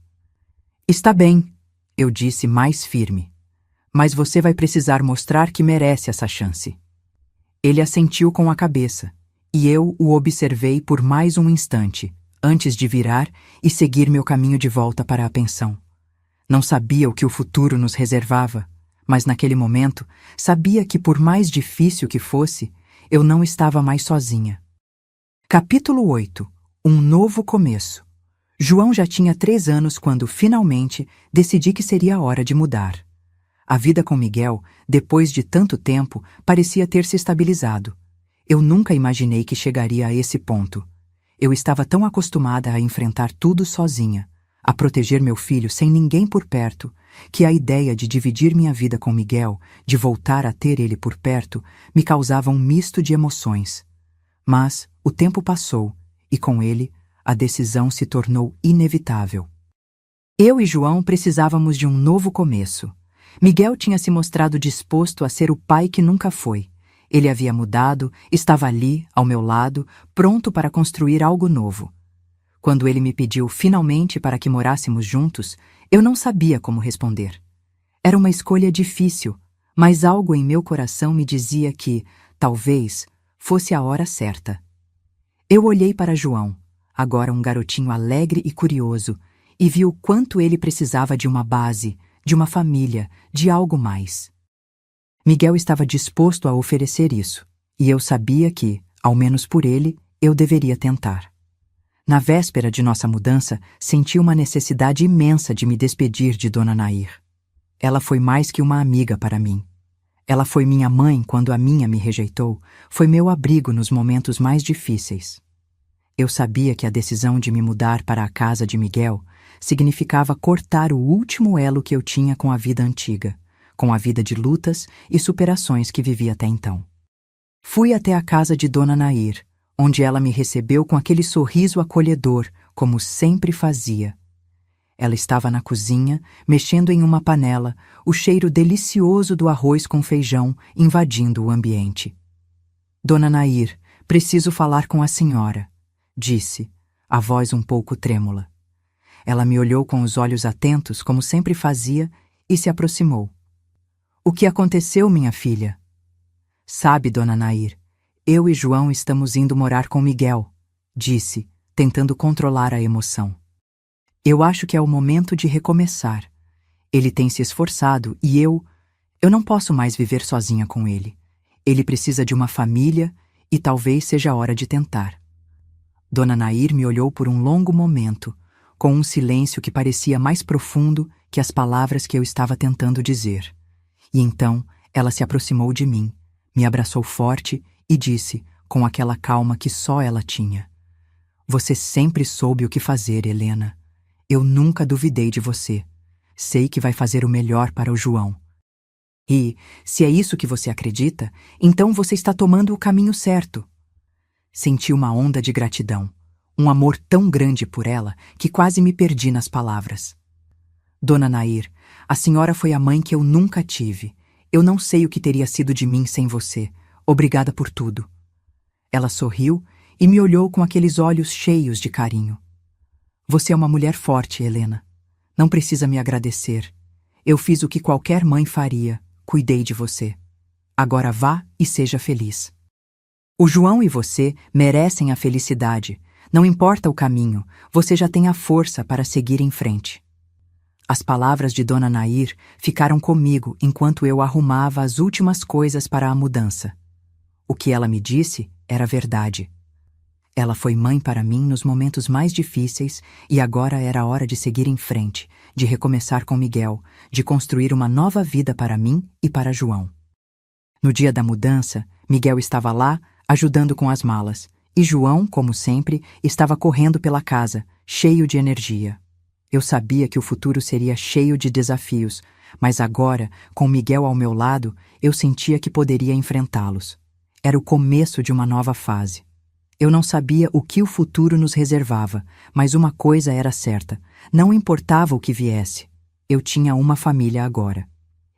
Está bem, eu disse mais firme. Mas você vai precisar mostrar que merece essa chance. Ele assentiu com a cabeça, e eu o observei por mais um instante, antes de virar e seguir meu caminho de volta para a pensão. Não sabia o que o futuro nos reservava, mas naquele momento sabia que por mais difícil que fosse, eu não estava mais sozinha. Capítulo 8. Um novo começo. João já tinha 3 anos quando, finalmente, decidi que seria a hora de mudar. A vida com Miguel, depois de tanto tempo, parecia ter se estabilizado. Eu nunca imaginei que chegaria a esse ponto. Eu estava tão acostumada a enfrentar tudo sozinha, a proteger meu filho sem ninguém por perto, que a ideia de dividir minha vida com Miguel, de voltar a ter ele por perto, me causava um misto de emoções. Mas o tempo passou, e com ele, a decisão se tornou inevitável. Eu e João precisávamos de um novo começo. Miguel tinha se mostrado disposto a ser o pai que nunca foi. Ele havia mudado, estava ali, ao meu lado, pronto para construir algo novo. Quando ele me pediu finalmente para que morássemos juntos, eu não sabia como responder. Era uma escolha difícil, mas algo em meu coração me dizia que, talvez, fosse a hora certa. Eu olhei para João, agora um garotinho alegre e curioso, e vi o quanto ele precisava de uma base, de uma família, de algo mais. Miguel estava disposto a oferecer isso, e eu sabia que, ao menos por ele, eu deveria tentar. Na véspera de nossa mudança, senti uma necessidade imensa de me despedir de Dona Nair. Ela foi mais que uma amiga para mim. Ela foi minha mãe quando a minha me rejeitou, foi meu abrigo nos momentos mais difíceis. Eu sabia que a decisão de me mudar para a casa de Miguel significava cortar o último elo que eu tinha com a vida antiga, com a vida de lutas e superações que vivi até então. Fui até a casa de Dona Nair, onde ela me recebeu com aquele sorriso acolhedor, como sempre fazia. Ela estava na cozinha, mexendo em uma panela, o cheiro delicioso do arroz com feijão invadindo o ambiente. Dona Nair, preciso falar com a senhora, disse, a voz um pouco trêmula. Ela me olhou com os olhos atentos, como sempre fazia, e se aproximou. O que aconteceu, minha filha? Sabe, Dona Nair, eu e João estamos indo morar com Miguel, disse, tentando controlar a emoção. Eu acho que é o momento de recomeçar. Ele tem se esforçado e eu não posso mais viver sozinha com ele. Ele precisa de uma família e talvez seja a hora de tentar. Dona Nair me olhou por um longo momento, com um silêncio que parecia mais profundo que as palavras que eu estava tentando dizer. E então ela se aproximou de mim, me abraçou forte e disse, com aquela calma que só ela tinha: Você sempre soube o que fazer, Helena. Eu nunca duvidei de você. Sei que vai fazer o melhor para o João. E, se é isso que você acredita, então você está tomando o caminho certo. Senti uma onda de gratidão, um amor tão grande por ela que quase me perdi nas palavras. Dona Nair, a senhora foi a mãe que eu nunca tive. Eu não sei o que teria sido de mim sem você. Obrigada por tudo. Ela sorriu e me olhou com aqueles olhos cheios de carinho. Você é uma mulher forte, Helena. Não precisa me agradecer. Eu fiz o que qualquer mãe faria. Cuidei de você. Agora vá e seja feliz. O João e você merecem a felicidade. Não importa o caminho, você já tem a força para seguir em frente. As palavras de Dona Nair ficaram comigo enquanto eu arrumava as últimas coisas para a mudança. O que ela me disse era verdade. Ela foi mãe para mim nos momentos mais difíceis e agora era a hora de seguir em frente, de recomeçar com Miguel, de construir uma nova vida para mim e para João. No dia da mudança, Miguel estava lá, ajudando com as malas, e João, como sempre, estava correndo pela casa, cheio de energia. Eu sabia que o futuro seria cheio de desafios, mas agora, com Miguel ao meu lado, eu sentia que poderia enfrentá-los. Era o começo de uma nova fase. Eu não sabia o que o futuro nos reservava, mas uma coisa era certa: não importava o que viesse. Eu tinha uma família agora.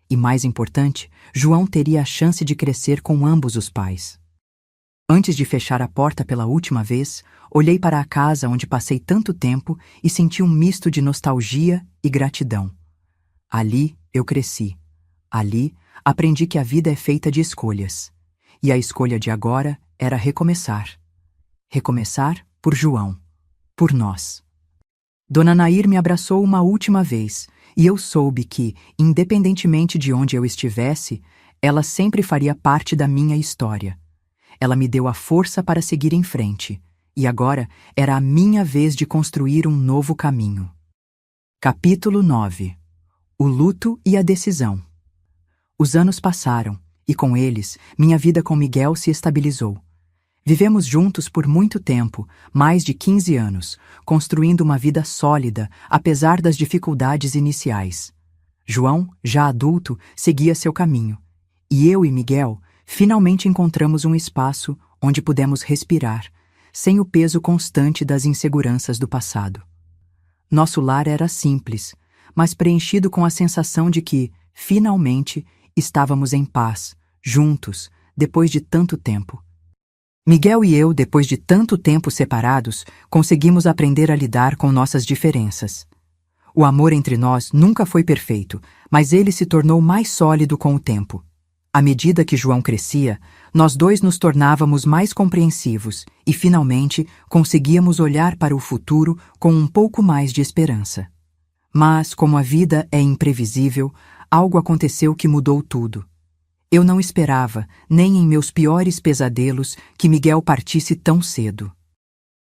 E mais importante, João teria a chance de crescer com ambos os pais. Antes de fechar a porta pela última vez, olhei para a casa onde passei tanto tempo e senti um misto de nostalgia e gratidão. Ali eu cresci. Ali aprendi que a vida é feita de escolhas. E a escolha de agora era recomeçar. Recomeçar por João. Por nós. Dona Nair me abraçou uma última vez, e eu soube que, independentemente de onde eu estivesse, ela sempre faria parte da minha história. Ela me deu a força para seguir em frente, e agora era a minha vez de construir um novo caminho. Capítulo 9. O luto e a decisão. Os anos passaram, e com eles, minha vida com Miguel se estabilizou. Vivemos juntos por muito tempo, mais de 15 anos, construindo uma vida sólida, apesar das dificuldades iniciais. João, já adulto, seguia seu caminho, e eu e Miguel finalmente encontramos um espaço onde pudemos respirar, sem o peso constante das inseguranças do passado. Nosso lar era simples, mas preenchido com a sensação de que, finalmente, estávamos em paz, juntos, depois de tanto tempo. Miguel e eu, depois de tanto tempo separados, conseguimos aprender a lidar com nossas diferenças. O amor entre nós nunca foi perfeito, mas ele se tornou mais sólido com o tempo. À medida que João crescia, nós dois nos tornávamos mais compreensivos e, finalmente, conseguíamos olhar para o futuro com um pouco mais de esperança. Mas, como a vida é imprevisível, algo aconteceu que mudou tudo. Eu não esperava, nem em meus piores pesadelos, que Miguel partisse tão cedo.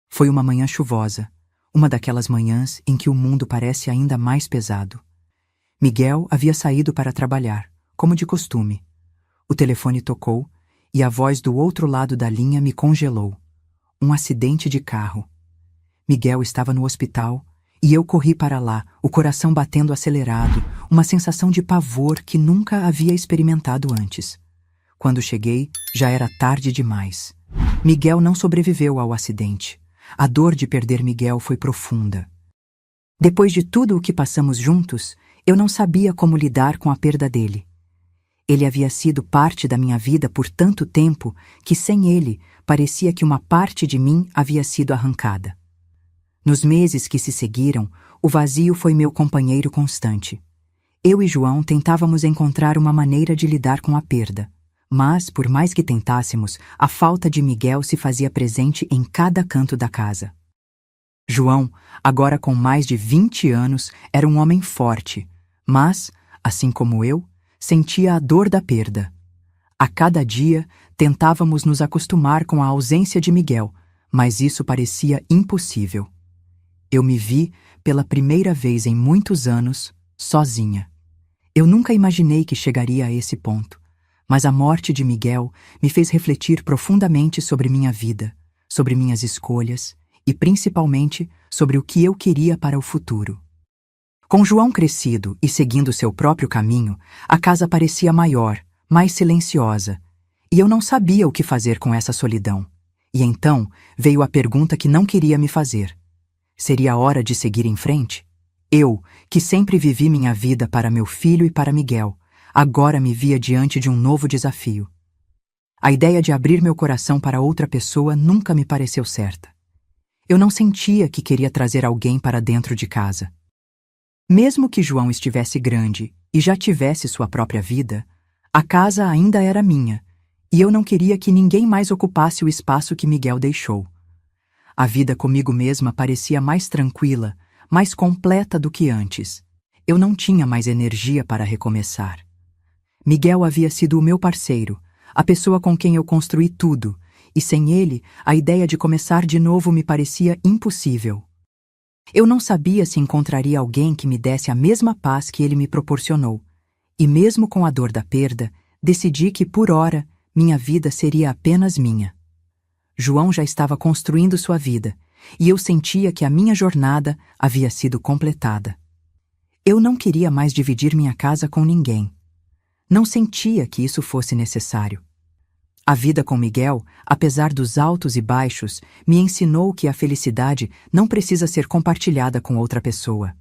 Foi uma manhã chuvosa, uma daquelas manhãs em que o mundo parece ainda mais pesado. Miguel havia saído para trabalhar, como de costume. O telefone tocou e a voz do outro lado da linha me congelou. Um acidente de carro. Miguel estava no hospital e eu corri para lá, o coração batendo acelerado, uma sensação de pavor que nunca havia experimentado antes. Quando cheguei, já era tarde demais. Miguel não sobreviveu ao acidente. A dor de perder Miguel foi profunda. Depois de tudo o que passamos juntos, eu não sabia como lidar com a perda dele. Ele havia sido parte da minha vida por tanto tempo que, sem ele, parecia que uma parte de mim havia sido arrancada. Nos meses que se seguiram, o vazio foi meu companheiro constante. Eu e João tentávamos encontrar uma maneira de lidar com a perda, mas, por mais que tentássemos, a falta de Miguel se fazia presente em cada canto da casa. João, agora com mais de 20 anos, era um homem forte, mas, assim como eu, sentia a dor da perda. A cada dia, tentávamos nos acostumar com a ausência de Miguel, mas isso parecia impossível. Eu me vi, pela primeira vez em muitos anos, sozinha. Eu nunca imaginei que chegaria a esse ponto, mas a morte de Miguel me fez refletir profundamente sobre minha vida, sobre minhas escolhas e, principalmente, sobre o que eu queria para o futuro. Com João crescido e seguindo seu próprio caminho, a casa parecia maior, mais silenciosa, e eu não sabia o que fazer com essa solidão. E então veio a pergunta que não queria me fazer. Seria hora de seguir em frente? Eu, que sempre vivi minha vida para meu filho e para Miguel, agora me via diante de um novo desafio. A ideia de abrir meu coração para outra pessoa nunca me pareceu certa. Eu não sentia que queria trazer alguém para dentro de casa. Mesmo que João estivesse grande e já tivesse sua própria vida, a casa ainda era minha, e eu não queria que ninguém mais ocupasse o espaço que Miguel deixou. A vida comigo mesma parecia mais tranquila, mais completa do que antes. Eu não tinha mais energia para recomeçar. Miguel havia sido o meu parceiro, a pessoa com quem eu construí tudo, e sem ele, a ideia de começar de novo me parecia impossível. Eu não sabia se encontraria alguém que me desse a mesma paz que ele me proporcionou, e mesmo com a dor da perda, decidi que, por ora, minha vida seria apenas minha. João já estava construindo sua vida, e eu sentia que a minha jornada havia sido completada. Eu não queria mais dividir minha casa com ninguém. Não sentia que isso fosse necessário. A vida com Miguel, apesar dos altos e baixos, me ensinou que a felicidade não precisa ser compartilhada com outra pessoa.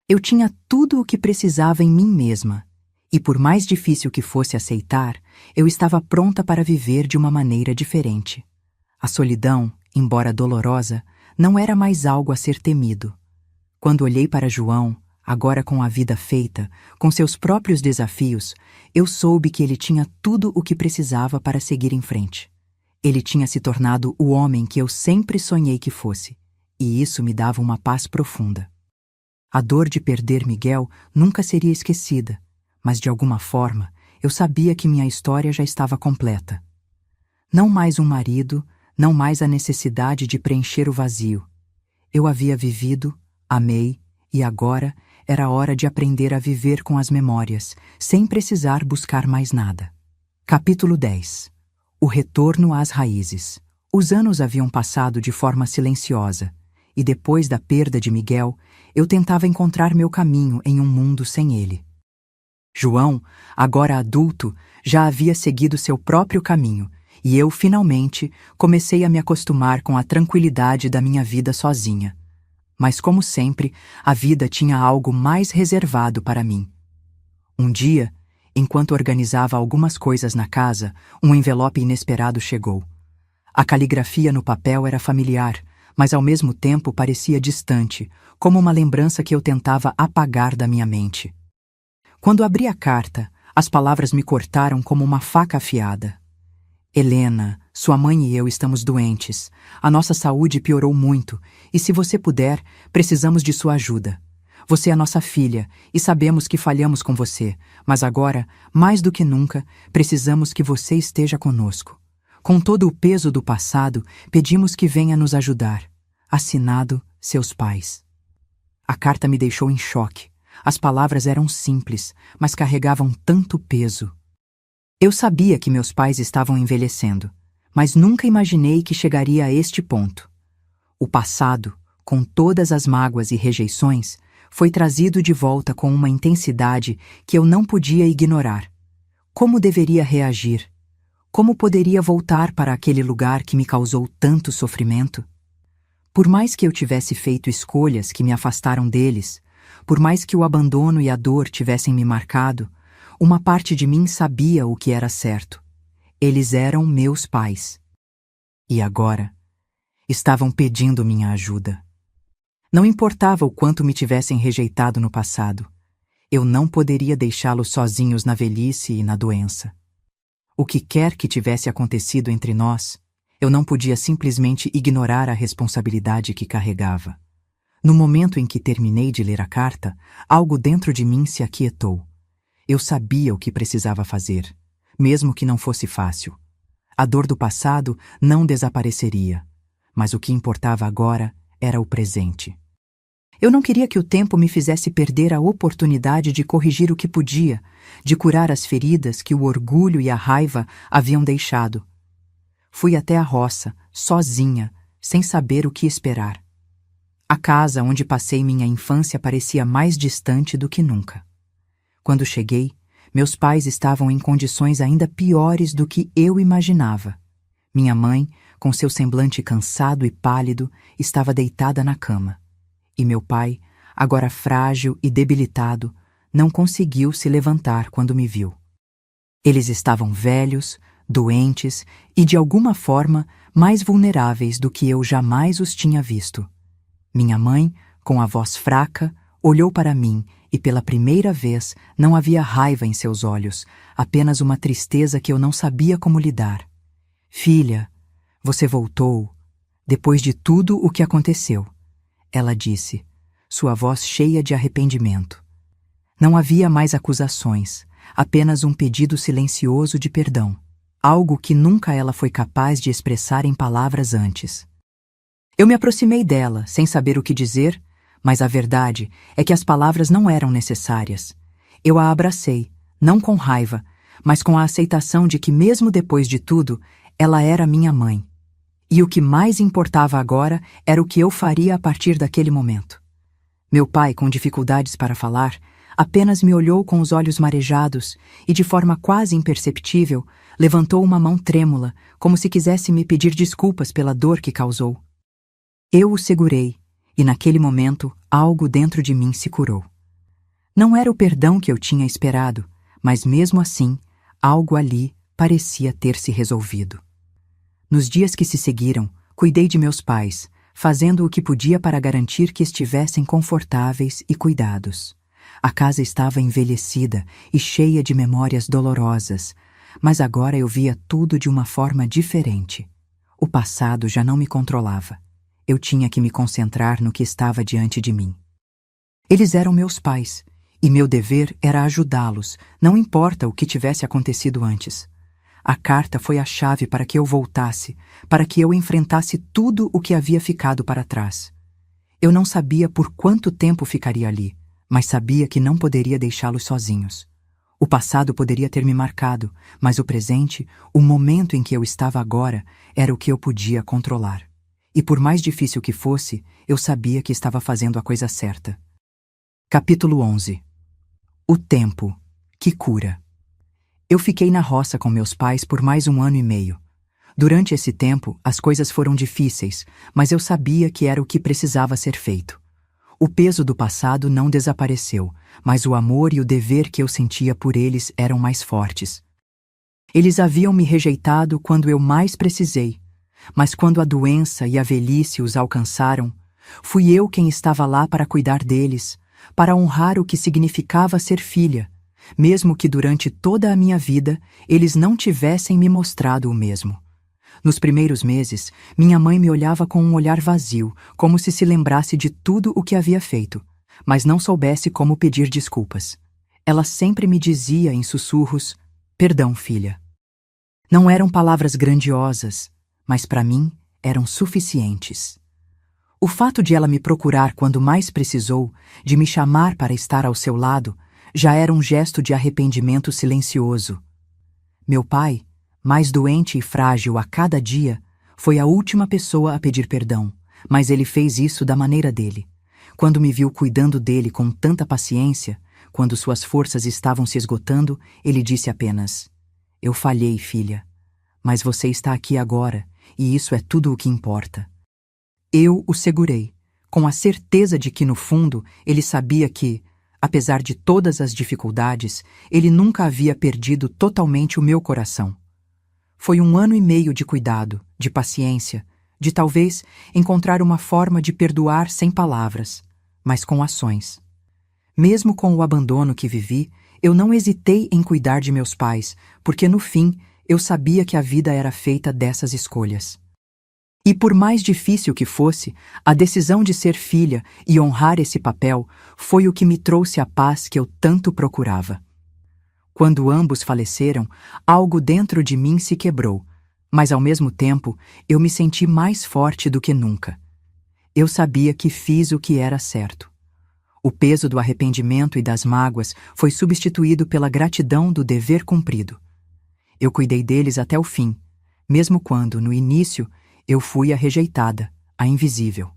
Eu tinha tudo o que precisava em mim mesma, e por mais difícil que fosse aceitar, eu estava pronta para viver de uma maneira diferente. A solidão, embora dolorosa, não era mais algo a ser temido. Quando olhei para João, agora com a vida feita, com seus próprios desafios, eu soube que ele tinha tudo o que precisava para seguir em frente. Ele tinha se tornado o homem que eu sempre sonhei que fosse, e isso me dava uma paz profunda. A dor de perder Miguel nunca seria esquecida, mas de alguma forma eu sabia que minha história já estava completa. Não mais um marido, não mais a necessidade de preencher o vazio. Eu havia vivido, amei, e agora era hora de aprender a viver com as memórias, sem precisar buscar mais nada. Capítulo 10. O retorno às raízes. Os anos haviam passado de forma silenciosa, e depois da perda de Miguel, eu tentava encontrar meu caminho em um mundo sem ele. João, agora adulto, já havia seguido seu próprio caminho, e eu, finalmente, comecei a me acostumar com a tranquilidade da minha vida sozinha. Mas, como sempre, a vida tinha algo mais reservado para mim. Um dia, enquanto organizava algumas coisas na casa, um envelope inesperado chegou. A caligrafia no papel era familiar, mas ao mesmo tempo parecia distante, como uma lembrança que eu tentava apagar da minha mente. Quando abri a carta, as palavras me cortaram como uma faca afiada. Helena, sua mãe e eu estamos doentes. A nossa saúde piorou muito, e se você puder, precisamos de sua ajuda. Você é nossa filha e sabemos que falhamos com você, mas agora, mais do que nunca, precisamos que você esteja conosco. Com todo o peso do passado, pedimos que venha nos ajudar. Assinado, seus pais. A carta me deixou em choque. As palavras eram simples, mas carregavam tanto peso. Eu sabia que meus pais estavam envelhecendo, mas nunca imaginei que chegaria a este ponto. O passado, com todas as mágoas e rejeições, foi trazido de volta com uma intensidade que eu não podia ignorar. Como deveria reagir? Como poderia voltar para aquele lugar que me causou tanto sofrimento? Por mais que eu tivesse feito escolhas que me afastaram deles, por mais que o abandono e a dor tivessem me marcado, uma parte de mim sabia o que era certo. Eles eram meus pais. E agora, estavam pedindo minha ajuda. Não importava o quanto me tivessem rejeitado no passado, eu não poderia deixá-los sozinhos na velhice e na doença. O que quer que tivesse acontecido entre nós, eu não podia simplesmente ignorar a responsabilidade que carregava. No momento em que terminei de ler a carta, algo dentro de mim se aquietou. Eu sabia o que precisava fazer, mesmo que não fosse fácil. A dor do passado não desapareceria, mas o que importava agora era o presente. Eu não queria que o tempo me fizesse perder a oportunidade de corrigir o que podia, de curar as feridas que o orgulho e a raiva haviam deixado. Fui até a roça, sozinha, sem saber o que esperar. A casa onde passei minha infância parecia mais distante do que nunca. Quando cheguei, meus pais estavam em condições ainda piores do que eu imaginava. Minha mãe, com seu semblante cansado e pálido, estava deitada na cama. E meu pai, agora frágil e debilitado, não conseguiu se levantar quando me viu. Eles estavam velhos, doentes e, de alguma forma, mais vulneráveis do que eu jamais os tinha visto. Minha mãe, com a voz fraca, olhou para mim e pela primeira vez não havia raiva em seus olhos, apenas uma tristeza que eu não sabia como lidar. Filha, você voltou, depois de tudo o que aconteceu, ela disse, sua voz cheia de arrependimento. Não havia mais acusações, apenas um pedido silencioso de perdão, algo que nunca ela foi capaz de expressar em palavras antes. Eu me aproximei dela, sem saber o que dizer, mas a verdade é que as palavras não eram necessárias. Eu a abracei, não com raiva, mas com a aceitação de que, mesmo depois de tudo, ela era minha mãe. E o que mais importava agora era o que eu faria a partir daquele momento. Meu pai, com dificuldades para falar, apenas me olhou com os olhos marejados e, de forma quase imperceptível, levantou uma mão trêmula, como se quisesse me pedir desculpas pela dor que causou. Eu o segurei, e naquele momento algo dentro de mim se curou. Não era o perdão que eu tinha esperado, mas mesmo assim, algo ali parecia ter se resolvido. Nos dias que se seguiram, cuidei de meus pais, fazendo o que podia para garantir que estivessem confortáveis e cuidados. A casa estava envelhecida e cheia de memórias dolorosas, mas agora eu via tudo de uma forma diferente. O passado já não me controlava. Eu tinha que me concentrar no que estava diante de mim. Eles eram meus pais, e meu dever era ajudá-los, não importa o que tivesse acontecido antes. A carta foi a chave para que eu voltasse, para que eu enfrentasse tudo o que havia ficado para trás. Eu não sabia por quanto tempo ficaria ali, mas sabia que não poderia deixá-los sozinhos. O passado poderia ter me marcado, mas o presente, o momento em que eu estava agora, era o que eu podia controlar. E por mais difícil que fosse, eu sabia que estava fazendo a coisa certa. Capítulo 11. O tempo que cura. Eu fiquei na roça com meus pais por mais 1 ano e meio. Durante esse tempo, as coisas foram difíceis, mas eu sabia que era o que precisava ser feito. O peso do passado não desapareceu, mas o amor e o dever que eu sentia por eles eram mais fortes. Eles haviam me rejeitado quando eu mais precisei, mas quando a doença e a velhice os alcançaram, fui eu quem estava lá para cuidar deles, para honrar o que significava ser filha, mesmo que durante toda a minha vida eles não tivessem me mostrado o mesmo. Nos primeiros meses, minha mãe me olhava com um olhar vazio, como se lembrasse de tudo o que havia feito, mas não soubesse como pedir desculpas. Ela sempre me dizia em sussurros: "Perdão, filha." Não eram palavras grandiosas, mas para mim eram suficientes. O fato de ela me procurar quando mais precisou, de me chamar para estar ao seu lado, já era um gesto de arrependimento silencioso. Meu pai, mais doente e frágil a cada dia, foi a última pessoa a pedir perdão, mas ele fez isso da maneira dele. Quando me viu cuidando dele com tanta paciência, quando suas forças estavam se esgotando, ele disse apenas: "Eu falhei, filha, mas você está aqui agora, e isso é tudo o que importa." Eu o segurei, com a certeza de que, no fundo, ele sabia que, apesar de todas as dificuldades, ele nunca havia perdido totalmente o meu coração. Foi 1 ano e meio de cuidado, de paciência, de talvez encontrar uma forma de perdoar sem palavras, mas com ações. Mesmo com o abandono que vivi, eu não hesitei em cuidar de meus pais, porque no fim eu sabia que a vida era feita dessas escolhas. E por mais difícil que fosse, a decisão de ser filha e honrar esse papel foi o que me trouxe a paz que eu tanto procurava. Quando ambos faleceram, algo dentro de mim se quebrou, mas ao mesmo tempo eu me senti mais forte do que nunca. Eu sabia que fiz o que era certo. O peso do arrependimento e das mágoas foi substituído pela gratidão do dever cumprido. Eu cuidei deles até o fim, mesmo quando, no início, eu fui a rejeitada, a invisível.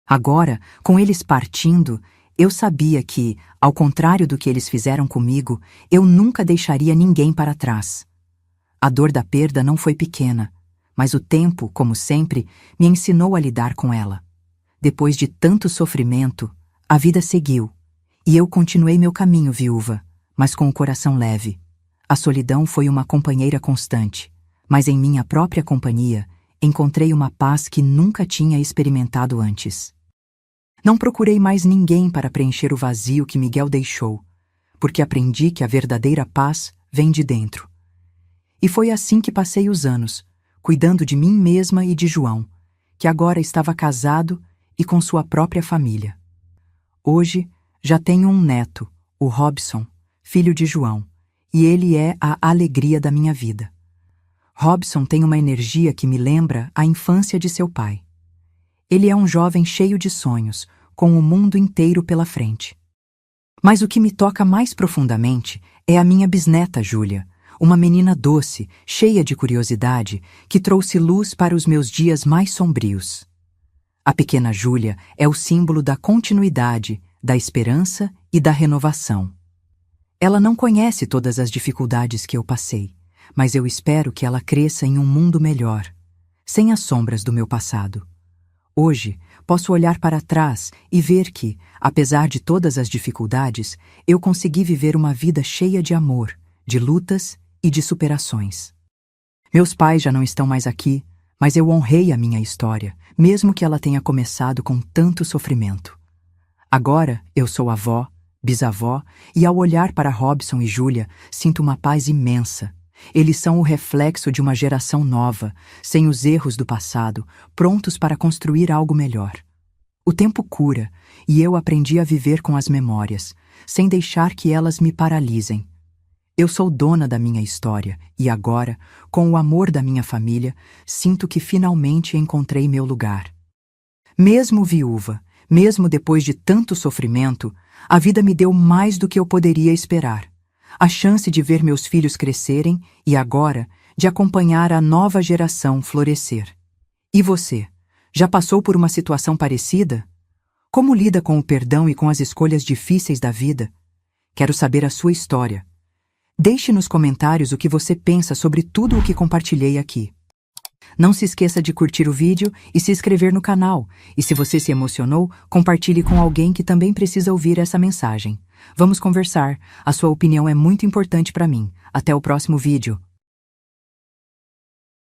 Agora, com eles partindo, eu sabia que, ao contrário do que eles fizeram comigo, eu nunca deixaria ninguém para trás. A dor da perda não foi pequena, mas o tempo, como sempre, me ensinou a lidar com ela. Depois de tanto sofrimento, a vida seguiu, e eu continuei meu caminho viúva, mas com o coração leve. A solidão foi uma companheira constante, mas em minha própria companhia, encontrei uma paz que nunca tinha experimentado antes. Não procurei mais ninguém para preencher o vazio que Miguel deixou, porque aprendi que a verdadeira paz vem de dentro. E foi assim que passei os anos, cuidando de mim mesma e de João, que agora estava casado e com sua própria família. Hoje, já tenho um neto, o Robson, filho de João, e ele é a alegria da minha vida. Robson tem uma energia que me lembra a infância de seu pai. Ele é um jovem cheio de sonhos, com o mundo inteiro pela frente. Mas o que me toca mais profundamente é a minha bisneta Júlia, uma menina doce, cheia de curiosidade, que trouxe luz para os meus dias mais sombrios. A pequena Júlia é o símbolo da continuidade, da esperança e da renovação. Ela não conhece todas as dificuldades que eu passei, mas eu espero que ela cresça em um mundo melhor, sem as sombras do meu passado. Hoje, posso olhar para trás e ver que, apesar de todas as dificuldades, eu consegui viver uma vida cheia de amor, de lutas e de superações. Meus pais já não estão mais aqui, mas eu honrei a minha história, mesmo que ela tenha começado com tanto sofrimento. Agora, eu sou avó, bisavó, e ao olhar para Robson e Júlia, sinto uma paz imensa. Eles são o reflexo de uma geração nova, sem os erros do passado, prontos para construir algo melhor. O tempo cura, e eu aprendi a viver com as memórias, sem deixar que elas me paralisem. Eu sou dona da minha história, e agora, com o amor da minha família, sinto que finalmente encontrei meu lugar. Mesmo viúva, mesmo depois de tanto sofrimento, a vida me deu mais do que eu poderia esperar. A chance de ver meus filhos crescerem e, agora, de acompanhar a nova geração florescer. E você, já passou por uma situação parecida? Como lida com o perdão e com as escolhas difíceis da vida? Quero saber a sua história. Deixe nos comentários o que você pensa sobre tudo o que compartilhei aqui. Não se esqueça de curtir o vídeo e se inscrever no canal. E se você se emocionou, compartilhe com alguém que também precisa ouvir essa mensagem. Vamos conversar. A sua opinião é muito importante para mim. Até o próximo vídeo.